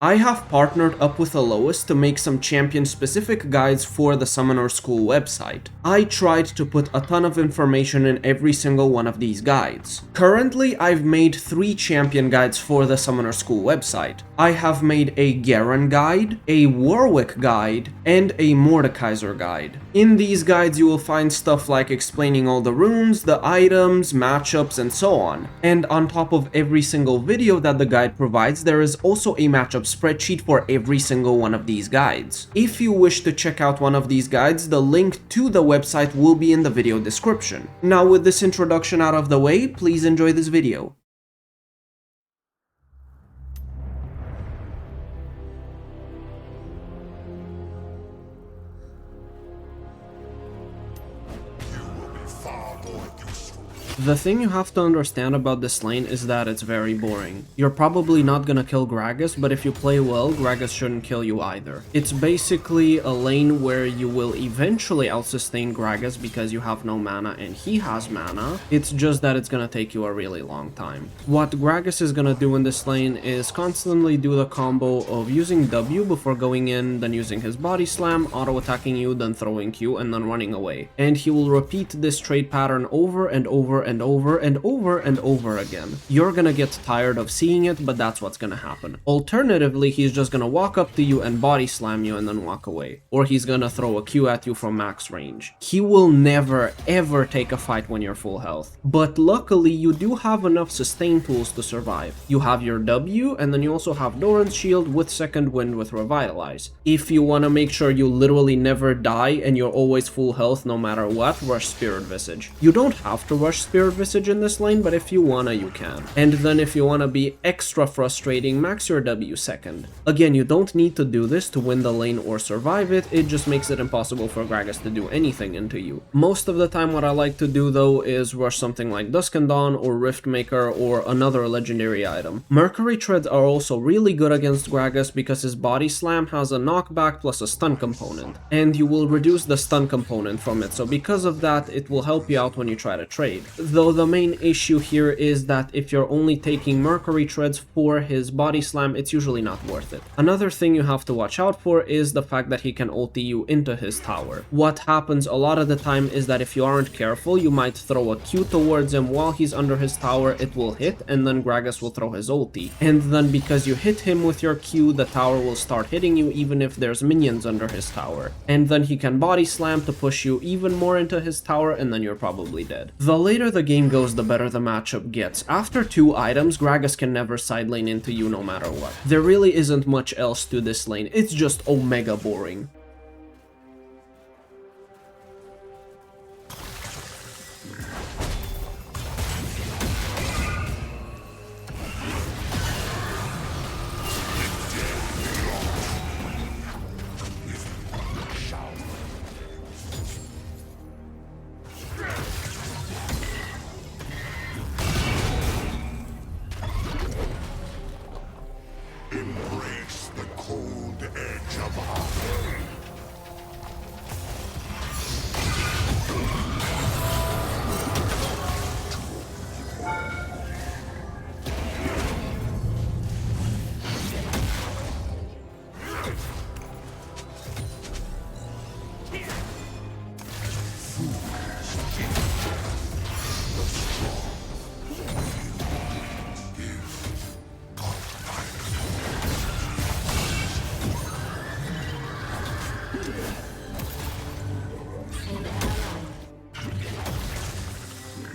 I have partnered up with Alois to make some champion-specific guides for the Summoner School website. I tried to put a ton of information in every single one of these guides. Currently, I've made 3 champion guides for the Summoner School website. I have made a Garen guide, a Warwick guide, and a Mordekaiser guide. In these guides, you will find stuff like explaining all the runes, the items, matchups, and so on. And on top of every single video that the guide provides, there is also a matchup spreadsheet for every single one of these guides. If you wish to check out one of these guides, the link to the website will be in the video description. Now, with this introduction out of the way, please enjoy this video. The thing you have to understand about this lane is that it's very boring. You're probably not gonna kill Gragas, but if you play well, Gragas shouldn't kill you either. It's basically a lane where you will eventually outsustain Gragas because you have no mana and he has mana. It's just that it's gonna take you a really long time. What Gragas is gonna do in this lane is constantly do the combo of using W before going in, then using his body slam, auto-attacking you, then throwing Q, and then running away. And he will repeat this trade pattern over and over and over and over and over again. You're gonna get tired of seeing it, but that's what's gonna happen. Alternatively, he's just gonna walk up to you and body slam you and then walk away. Or he's gonna throw a Q at you from max range. He will never ever take a fight when you're full health. But luckily, you do have enough sustain tools to survive. You have your W, and then you also have Doran's shield with second wind with revitalize. If you wanna make sure you literally never die and you're always full health no matter what, rush Spirit Visage. You don't have to rush Spirit Visage in this lane, but if you wanna, you can. And then if you wanna be extra frustrating, max your W second. Again, you don't need to do this to win the lane or survive it, it just makes it impossible for Gragas to do anything into you. Most of the time what I like to do though is rush something like Dusk and Dawn or Riftmaker or another legendary item. Mercury Treads are also really good against Gragas because his body slam has a knockback plus a stun component, and you will reduce the stun component from it, so because of that it will help you out when you try to trade. Though the main issue here is that if you're only taking Mercury Treads for his body slam, it's usually not worth it. Another thing you have to watch out for is the fact that he can ulti you into his tower. What happens a lot of the time is that if you aren't careful, you might throw a Q towards him while he's under his tower, it will hit, and then Gragas will throw his ulti. And then because you hit him with your Q, the tower will start hitting you even if there's minions under his tower. And then he can body slam to push you even more into his tower, and then you're probably dead. The later the game goes, the better the matchup gets. After 2 items, Gragas can never side lane into you no matter what. There really isn't much else to this lane, it's just omega boring. Embrace the cold edge of honor.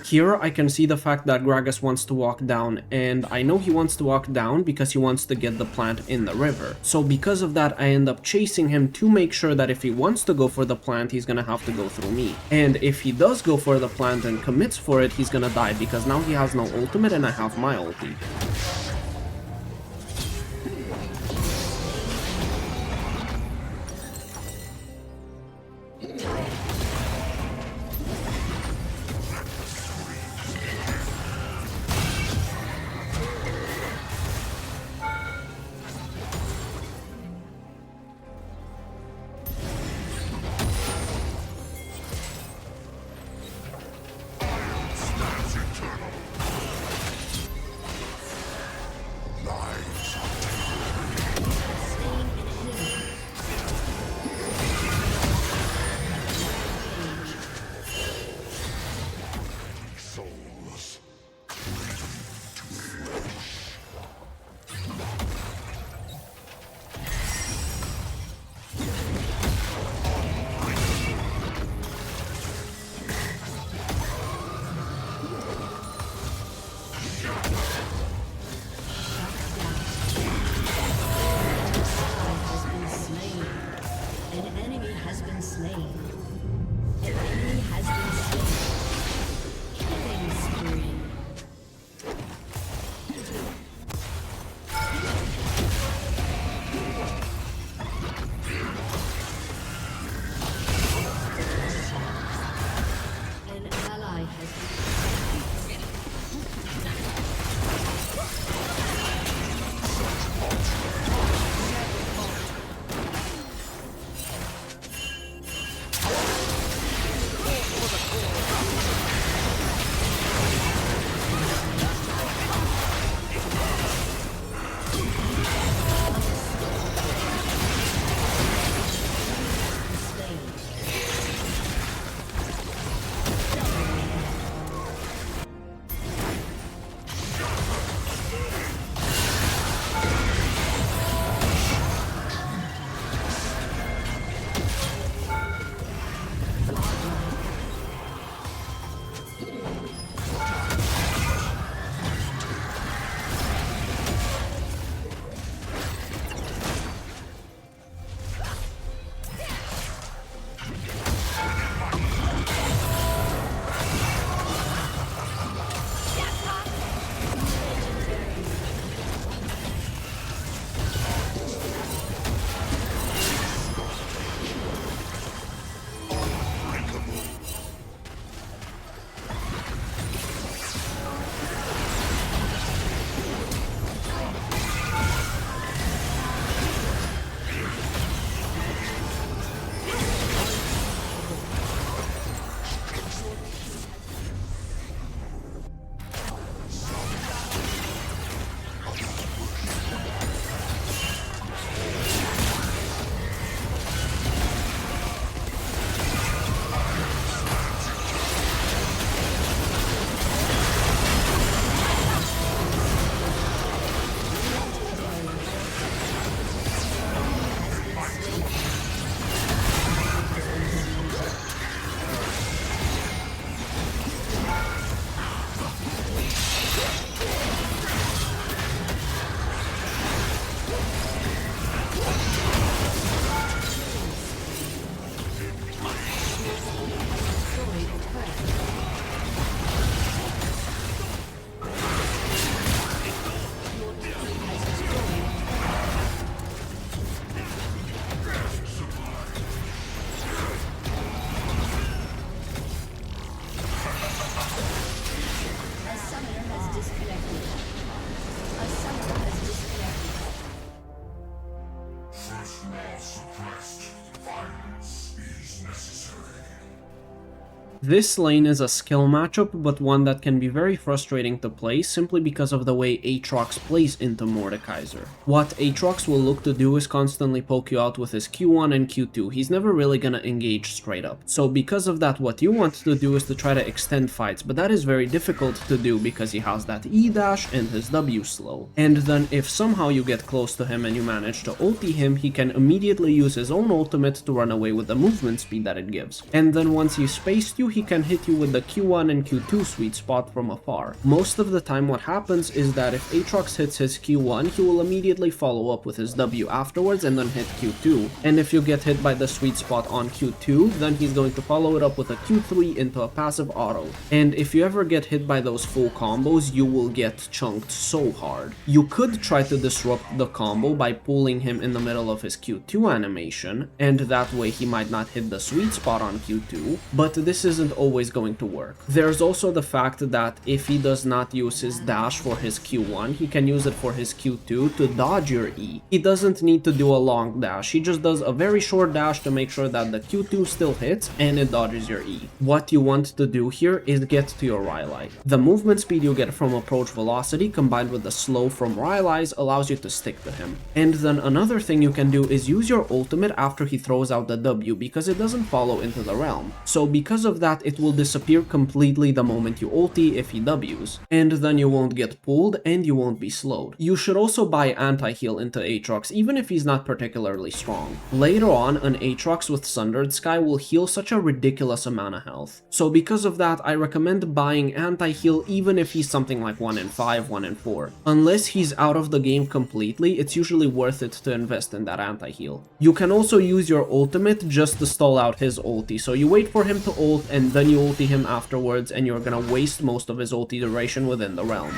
Here I can see the fact that Gragas wants to walk down, and I know he wants to walk down because he wants to get the plant in the river. So because of that, I end up chasing him to make sure that if he wants to go for the plant, he's gonna have to go through me. And if he does go for the plant and commits for it, he's gonna die because now he has no ultimate and I have my ulti. While suppressed, violence is necessary. This lane is a skill matchup, but one that can be very frustrating to play simply because of the way Aatrox plays into Mordekaiser. What Aatrox will look to do is constantly poke you out with his Q1 and Q2, he's never really gonna engage straight up. So because of that, what you want to do is to try to extend fights, but that is very difficult to do because he has that E dash and his W slow. And then if somehow you get close to him and you manage to ulti him, he can immediately use his own ultimate to run away with the movement speed that it gives. And then once he's spaced you, he can hit you with the Q1 and Q2 sweet spot from afar. Most of the time what happens is that if Aatrox hits his Q1, he will immediately follow up with his W afterwards and then hit Q2. And if you get hit by the sweet spot on Q2, then he's going to follow it up with a Q3 into a passive auto. And if you ever get hit by those full combos, you will get chunked so hard. You could try to disrupt the combo by pulling him in the middle of his Q2 animation, and that way he might not hit the sweet spot on Q2, but this isn't always going to work. There's also the fact that if he does not use his dash for his Q1, he can use it for his Q2 to dodge your E. He doesn't need to do a long dash, he just does a very short dash to make sure that the Q2 still hits and it dodges your E. What you want to do here is get to your Rylai. The movement speed you get from approach velocity combined with the slow from Rylai's allows you to stick to him. And then another thing you can do is use your ultimate after he throws out the W because it doesn't follow into the realm. So because of that, it will disappear completely the moment you ulti if he Ws, and then you won't get pulled and you won't be slowed. You should also buy anti-heal into Aatrox even if he's not particularly strong. Later on, an Aatrox with Sundered Sky will heal such a ridiculous amount of health. So because of that, I recommend buying anti-heal even if he's something like 1 in 5, 1 in 4. Unless he's out of the game completely, it's usually worth it to invest in that anti-heal. You can also use your ultimate just to stall out his ulti, so you wait for him to ult and then you ulti him afterwards, and you're gonna waste most of his ulti duration within the realm.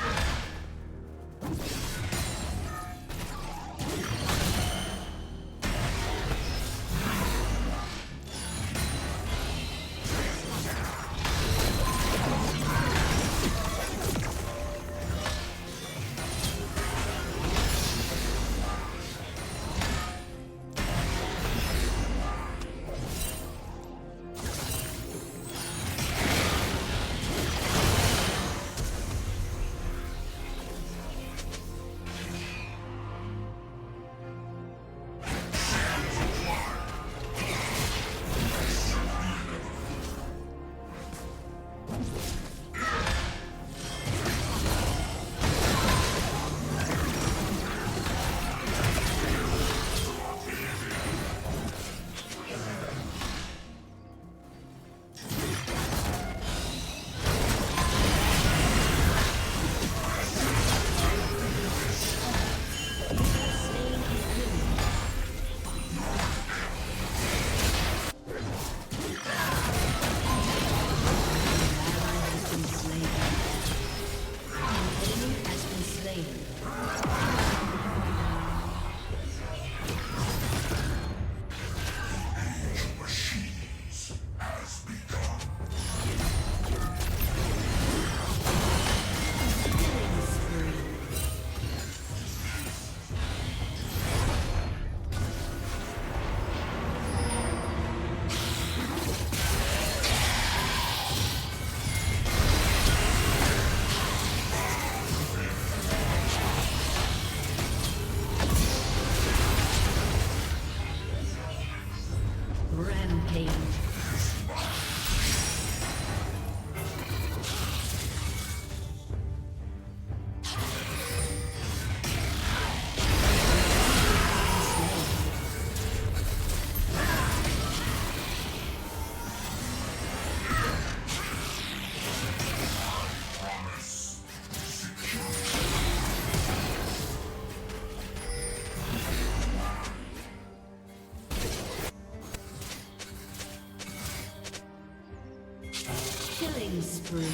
Killing spree.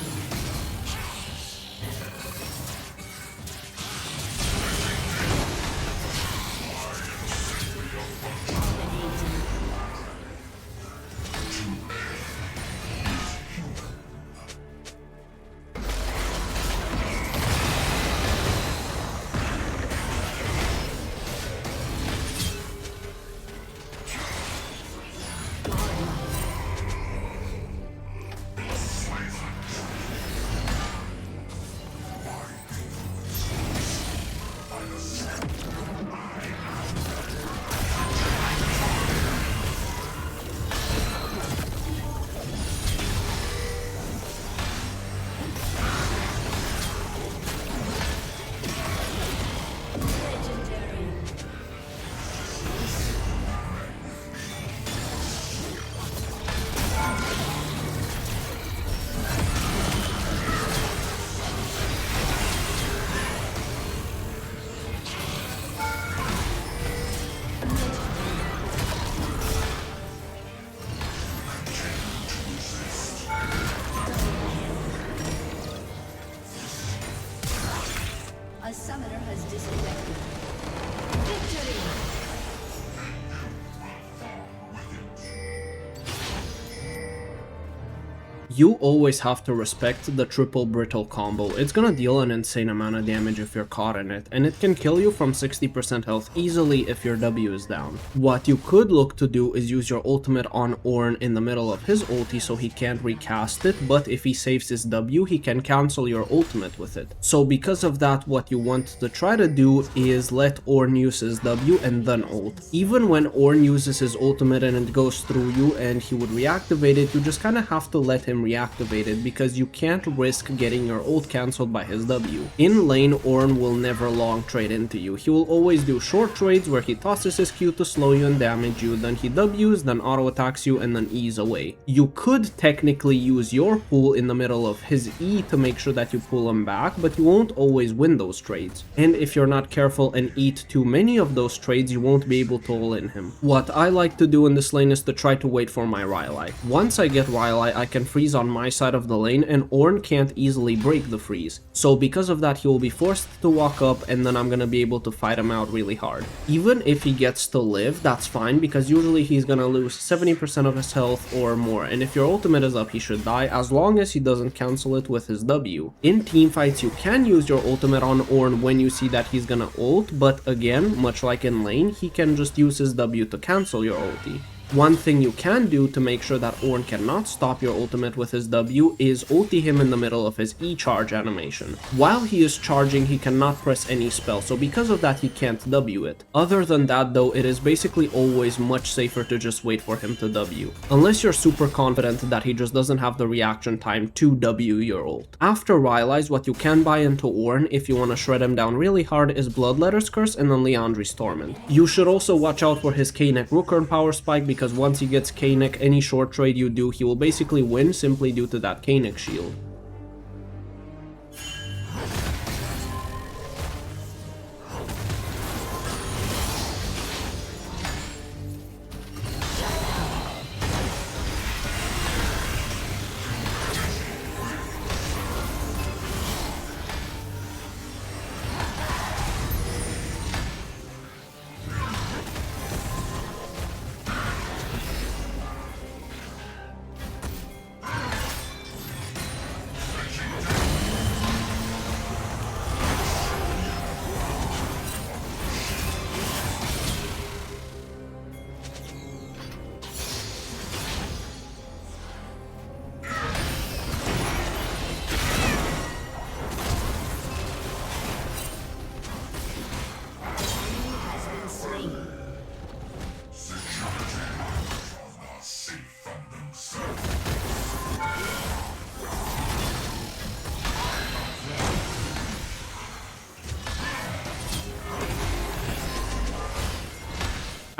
You always have to respect the triple brittle combo. It's gonna deal an insane amount of damage if you're caught in it, and it can kill you from 60% health easily if your W is down. What you could look to do is use your ultimate on Ornn in the middle of his ulti so he can't recast it, but if he saves his W, he can cancel your ultimate with it. So because of that, what you want to try to do is let Ornn use his W and then ult. Even when Ornn uses his ultimate and it goes through you and he would reactivate it, you just kind of have to let him reactivate it because you can't risk getting your ult cancelled by his W. In lane, Ornn will never long trade into you. He will always do short trades where he tosses his Q to slow you and damage you, then he Ws, then auto attacks you, and then E's away. You could technically use your pull in the middle of his E to make sure that you pull him back, but you won't always win those trades. And if you're not careful and eat too many of those trades, you won't be able to all in him. What I like to do in this lane is to try to wait for my Rylai. Once I get Rylai, I can freeze on my side of the lane and Ornn can't easily break the freeze. So because of that, he will be forced to walk up and then I'm gonna be able to fight him out really hard. Even if he gets to live, that's fine because usually he's gonna lose 70% of his health or more, and if your ultimate is up, he should die as long as he doesn't cancel it with his W. In teamfights, you can use your ultimate on Ornn when you see that he's gonna ult, but again, much like in lane, he can just use his W to cancel your ulti. One thing you can do to make sure that Ornn cannot stop your ultimate with his W is ulti him in the middle of his E-charge animation. While he is charging, he cannot press any spell, so because of that he can't W it. Other than that though, it is basically always much safer to just wait for him to W. Unless you're super confident that he just doesn't have the reaction time to W your ult. After Rylai's, what you can buy into Ornn if you want to shred him down really hard is Bloodletter's Curse and then Liandry's Torment. You should also watch out for his K-neck Rookern power spike because once he gets K-neck, any short trade you do, he will basically win simply due to that K-neck shield.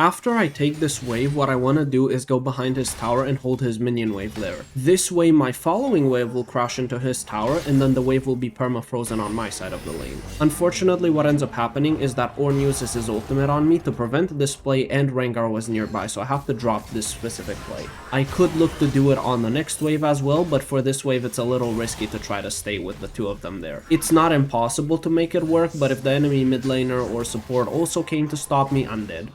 After I take this wave, what I want to do is go behind his tower and hold his minion wave there. This way my following wave will crash into his tower and then the wave will be perma-frozen on my side of the lane. Unfortunately, what ends up happening is that Ornn uses his ultimate on me to prevent this play and Rengar was nearby, so I have to drop this specific play. I could look to do it on the next wave as well, but for this wave it's a little risky to try to stay with the two of them there. It's not impossible to make it work, but if the enemy mid laner or support also came to stop me, I'm dead.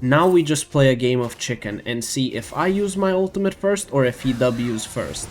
Now we just play a game of chicken and see if I use my ultimate first or if he W's first.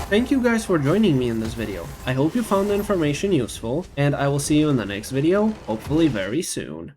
Thank you guys for joining me in this video. I hope you found the information useful, and I will see you in the next video, hopefully very soon.